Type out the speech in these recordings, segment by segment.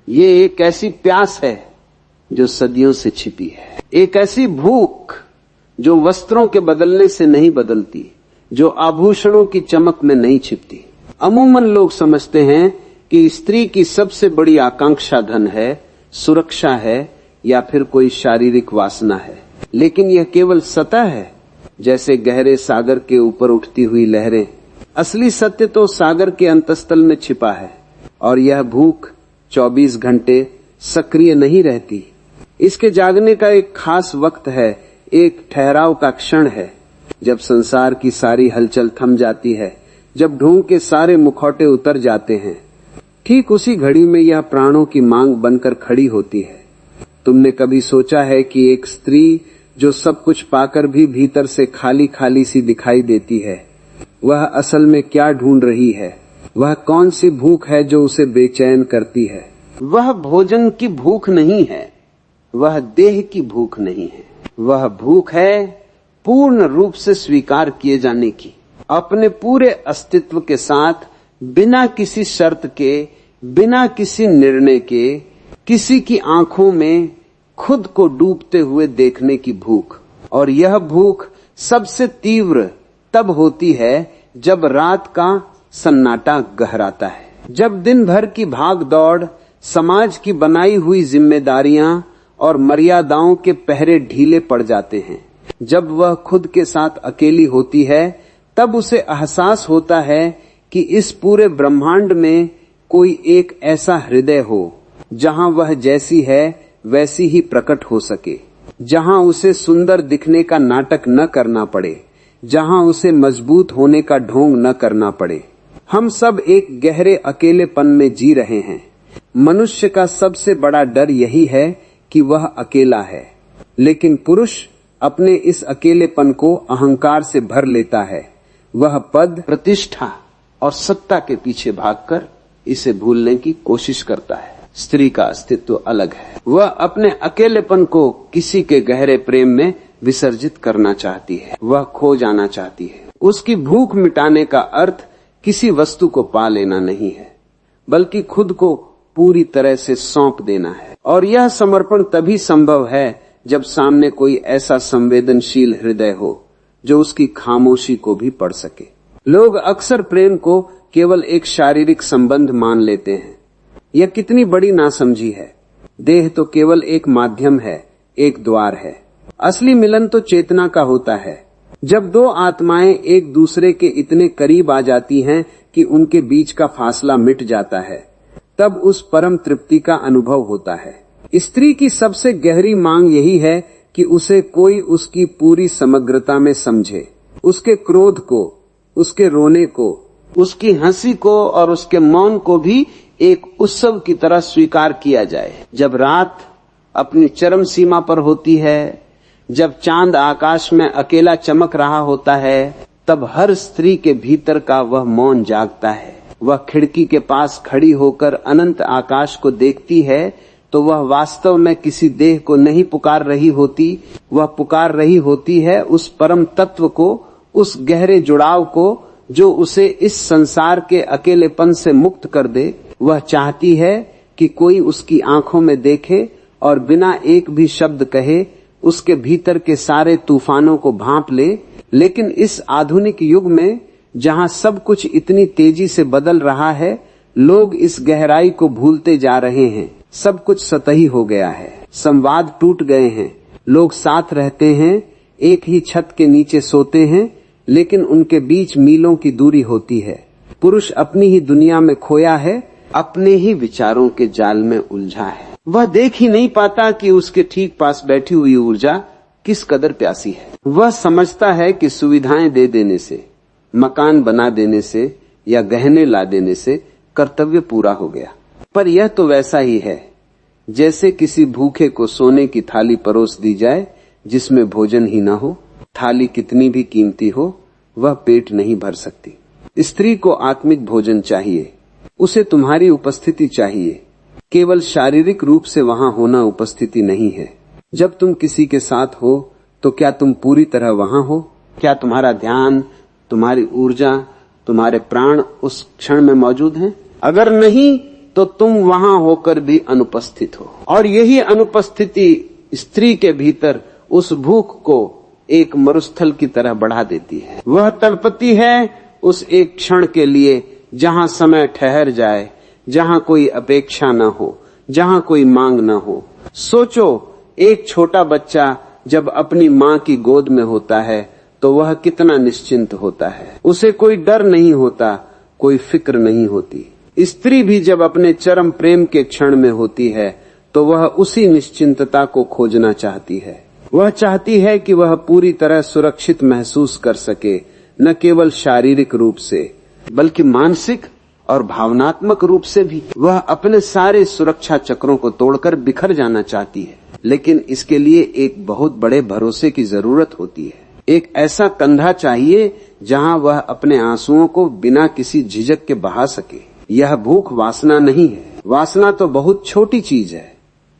ये एक ऐसी प्यास है जो सदियों से छिपी है, एक ऐसी भूख जो वस्त्रों के बदलने से नहीं बदलती, जो आभूषणों की चमक में नहीं छिपती। अमूमन लोग समझते हैं कि स्त्री की सबसे बड़ी आकांक्षा धन है, सुरक्षा है या फिर कोई शारीरिक वासना है, लेकिन यह केवल सतह है, जैसे गहरे सागर के ऊपर उठती हुई लहरें। असली सत्य तो सागर के अंतस्तल में छिपा है, और यह भूख 24 घंटे सक्रिय नहीं रहती। इसके जागने का एक खास वक्त है, एक ठहराव का क्षण है, जब संसार की सारी हलचल थम जाती है, जब ढूंढ के सारे मुखौटे उतर जाते हैं। ठीक उसी घड़ी में यह प्राणों की मांग बनकर खड़ी होती है। तुमने कभी सोचा है कि एक स्त्री जो सब कुछ पाकर भी भीतर से खाली खाली सी दिखाई देती है, वह असल में क्या ढूंढ रही है? वह कौन सी भूख है जो उसे बेचैन करती है? वह भोजन की भूख नहीं है, वह देह की भूख नहीं है, वह भूख है पूर्ण रूप से स्वीकार किए जाने की, अपने पूरे अस्तित्व के साथ, बिना किसी शर्त के, बिना किसी निर्णय के, किसी की आंखों में खुद को डूबते हुए देखने की भूख। और यह भूख सबसे तीव्र तब होती है जब रात का सन्नाटा गहराता है, जब दिन भर की भाग दौड़, समाज की बनाई हुई जिम्मेदारियां और मर्यादाओं के पहरे ढीले पड़ जाते हैं, जब वह खुद के साथ अकेली होती है, तब उसे एहसास होता है कि इस पूरे ब्रह्मांड में कोई एक ऐसा हृदय हो जहां वह जैसी है वैसी ही प्रकट हो सके, जहां उसे सुंदर दिखने का नाटक न करना पड़े, जहां उसे मजबूत होने का ढोंग न करना पड़े। हम सब एक गहरे अकेलेपन में जी रहे हैं। मनुष्य का सबसे बड़ा डर यही है कि वह अकेला है, लेकिन पुरुष अपने इस अकेलेपन को अहंकार से भर लेता है। वह पद, प्रतिष्ठा और सत्ता के पीछे भागकर इसे भूलने की कोशिश करता है। स्त्री का अस्तित्व अलग है। वह अपने अकेलेपन को किसी के गहरे प्रेम में विसर्जित करना चाहती है, वह खो जाना चाहती है। उसकी भूख मिटाने का अर्थ किसी वस्तु को पा लेना नहीं है, बल्कि खुद को पूरी तरह से सौंप देना है। और यह समर्पण तभी संभव है जब सामने कोई ऐसा संवेदनशील हृदय हो जो उसकी खामोशी को भी पढ़ सके। लोग अक्सर प्रेम को केवल एक शारीरिक संबंध मान लेते हैं। यह कितनी बड़ी नासमझी है। देह तो केवल एक माध्यम है, एक द्वार है। असली मिलन तो चेतना का होता है, जब दो आत्माएं एक दूसरे के इतने करीब आ जाती हैं कि उनके बीच का फासला मिट जाता है, तब उस परम तृप्ति का अनुभव होता है। स्त्री की सबसे गहरी मांग यही है कि उसे कोई उसकी पूरी समग्रता में समझे, उसके क्रोध को, उसके रोने को, उसकी हंसी को और उसके मौन को भी एक उत्सव की तरह स्वीकार किया जाए। जब रात अपनी चरम सीमा पर होती है, जब चांद आकाश में अकेला चमक रहा होता है, तब हर स्त्री के भीतर का वह मौन जागता है। वह खिड़की के पास खड़ी होकर अनंत आकाश को देखती है तो वह वास्तव में किसी देह को नहीं पुकार रही होती, वह पुकार रही होती है उस परम तत्व को, उस गहरे जुड़ाव को जो उसे इस संसार के अकेलेपन से मुक्त कर दे। वह चाहती है कि कोई उसकी आंखों में देखे और बिना एक भी शब्द कहे उसके भीतर के सारे तूफानों को भांप ले। लेकिन इस आधुनिक युग में जहां सब कुछ इतनी तेजी से बदल रहा है, लोग इस गहराई को भूलते जा रहे हैं। सब कुछ सतही हो गया है, संवाद टूट गए हैं। लोग साथ रहते हैं, एक ही छत के नीचे सोते हैं, लेकिन उनके बीच मीलों की दूरी होती है। पुरुष अपनी ही दुनिया में खोया है, अपने ही विचारों के जाल में उलझा है। वह देख ही नहीं पाता कि उसके ठीक पास बैठी हुई ऊर्जा किस कदर प्यासी है। वह समझता है कि सुविधाएं दे देने से, मकान बना देने से या गहने ला देने से कर्तव्य पूरा हो गया, पर यह तो वैसा ही है जैसे किसी भूखे को सोने की थाली परोस दी जाए जिसमें भोजन ही न हो। थाली कितनी भी कीमती हो, वह पेट नहीं भर सकती। स्त्री को आत्मिक भोजन चाहिए, उसे तुम्हारी उपस्थिति चाहिए। केवल शारीरिक रूप से वहां होना उपस्थिति नहीं है। जब तुम किसी के साथ हो तो क्या तुम पूरी तरह वहां हो? क्या तुम्हारा ध्यान, तुम्हारी ऊर्जा, तुम्हारे प्राण उस क्षण में मौजूद हैं? अगर नहीं तो तुम वहां होकर भी अनुपस्थित हो। और यही अनुपस्थिति स्त्री के भीतर उस भूख को एक मरुस्थल की तरह बढ़ा देती है। वह तड़पती है उस एक क्षण के लिए जहां समय ठहर जाए, जहां कोई अपेक्षा न हो, जहां कोई मांग न हो। सोचो, एक छोटा बच्चा जब अपनी मां की गोद में होता है तो वह कितना निश्चिंत होता है। उसे कोई डर नहीं होता, कोई फिक्र नहीं होती। स्त्री भी जब अपने चरम प्रेम के क्षण में होती है तो वह उसी निश्चिंतता को खोजना चाहती है। वह चाहती है कि वह पूरी तरह सुरक्षित महसूस कर सके, न केवल शारीरिक रूप से बल्कि मानसिक और भावनात्मक रूप से भी। वह अपने सारे सुरक्षा चक्रों को तोड़कर बिखर जाना चाहती है, लेकिन इसके लिए एक बहुत बड़े भरोसे की जरूरत होती है। एक ऐसा कंधा चाहिए जहां वह अपने आंसुओं को बिना किसी झिझक के बहा सके। यह भूख वासना नहीं है। वासना तो बहुत छोटी चीज है,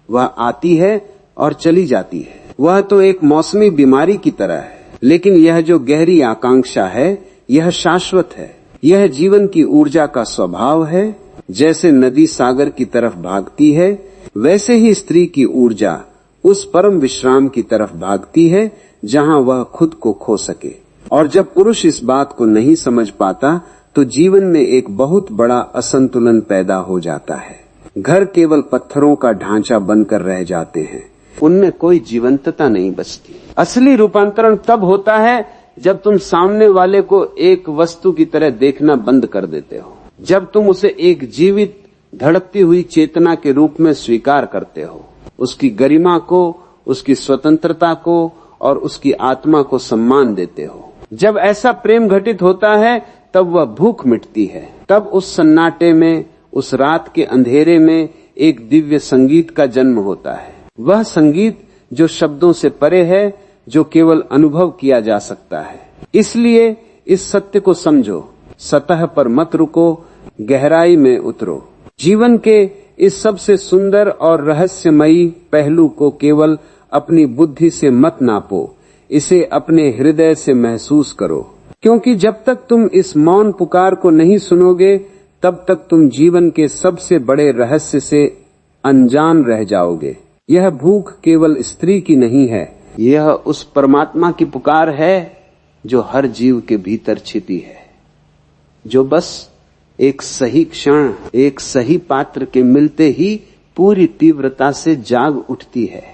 वह आती है और चली जाती है। वह तो एक मौसमी बीमारी की तरह है, लेकिन यह जो गहरी आकांक्षा है यह शाश्वत है। यह जीवन की ऊर्जा का स्वभाव है। जैसे नदी सागर की तरफ भागती है, वैसे ही स्त्री की ऊर्जा उस परम विश्राम की तरफ भागती है जहां वह खुद को खो सके। और जब पुरुष इस बात को नहीं समझ पाता तो जीवन में एक बहुत बड़ा असंतुलन पैदा हो जाता है। घर केवल पत्थरों का ढांचा बनकर रह जाते हैं, उनमें कोई जीवंतता नहीं बचती। असली रूपांतरण तब होता है जब तुम सामने वाले को एक वस्तु की तरह देखना बंद कर देते हो, जब तुम उसे एक जीवित धड़कती हुई चेतना के रूप में स्वीकार करते हो, उसकी गरिमा को, उसकी स्वतंत्रता को और उसकी आत्मा को सम्मान देते हो। जब ऐसा प्रेम घटित होता है तब वह भूख मिटती है। तब उस सन्नाटे में, उस रात के अंधेरे में एक दिव्य संगीत का जन्म होता है। वह संगीत जो शब्दों से परे है, जो केवल अनुभव किया जा सकता है। इसलिए इस सत्य को समझो, सतह पर मत रुको, गहराई में उतरो। जीवन के इस सबसे सुंदर और रहस्यमयी पहलू को केवल अपनी बुद्धि से मत नापो, इसे अपने हृदय से महसूस करो। क्योंकि जब तक तुम इस मौन पुकार को नहीं सुनोगे तब तक तुम जीवन के सबसे बड़े रहस्य से अनजान रह जाओगे। यह भूख केवल स्त्री की नहीं है, यह उस परमात्मा की पुकार है जो हर जीव के भीतर छिपी है, जो बस एक सही क्षण, एक सही पात्र के मिलते ही पूरी तीव्रता से जाग उठती है।